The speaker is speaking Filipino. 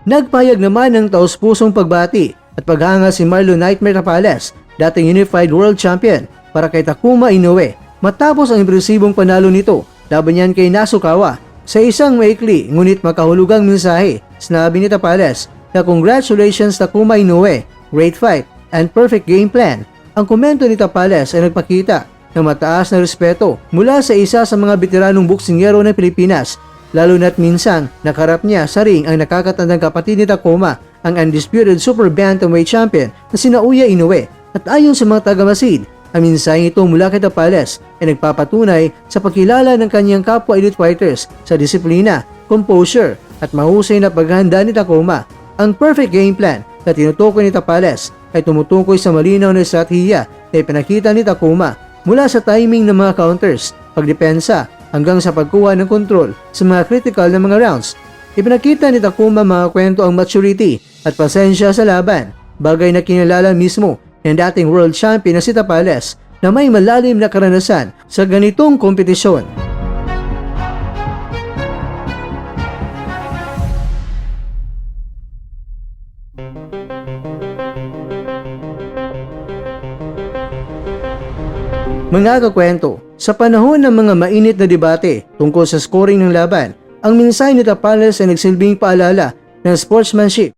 Nagpayag naman ng taus-pusong pagbati at paghanga si Marlon Nightmare Tapales, dating Unified World Champion, para kay Takuma Inoue matapos ang impresibong panalo nito laban niyan kay Nasukawa. Sa isang maikli ngunit makahulugang mensahe, sinabi ni Tapales na congratulations Takuma Inoue, great fight and perfect game plan. Ang komento ni Tapales ay nagpakita ng mataas na respeto mula sa isa sa mga veteranong boksingero ng Pilipinas, lalo na't minsang nakarap niya sa ring ang nakakatandang kapatid ni Takuma, ang undisputed super bantamweight champion na sina Uya Inoue. At ayon sa mga taga-Masid, ang mensaheng ito mula kay Tapales ay nagpapatunay sa pagkilala ng kanyang kapwa elite fighters sa disiplina, composure at mahusay na paghahanda ni Takuma. Ang perfect game plan na tinutukoy ni Tapales ay tumutukoy sa malinaw na estratehiya na ipinakita ni Takuma mula sa timing ng mga counters, pagdepensa hanggang sa pagkuha ng kontrol sa mga critical na mga rounds. Ipinakita ni Takuma mga kwento ang maturity at pasensya sa laban, bagay na kinilala mismo ng dating world champion na si Tapales na may malalim na karanasan sa ganitong kompetisyon. Mga kakwento, sa panahon ng mga mainit na debate tungkol sa scoring ng laban, ang mensahe ni Tapales ay nagsilbing paalala ng sportsmanship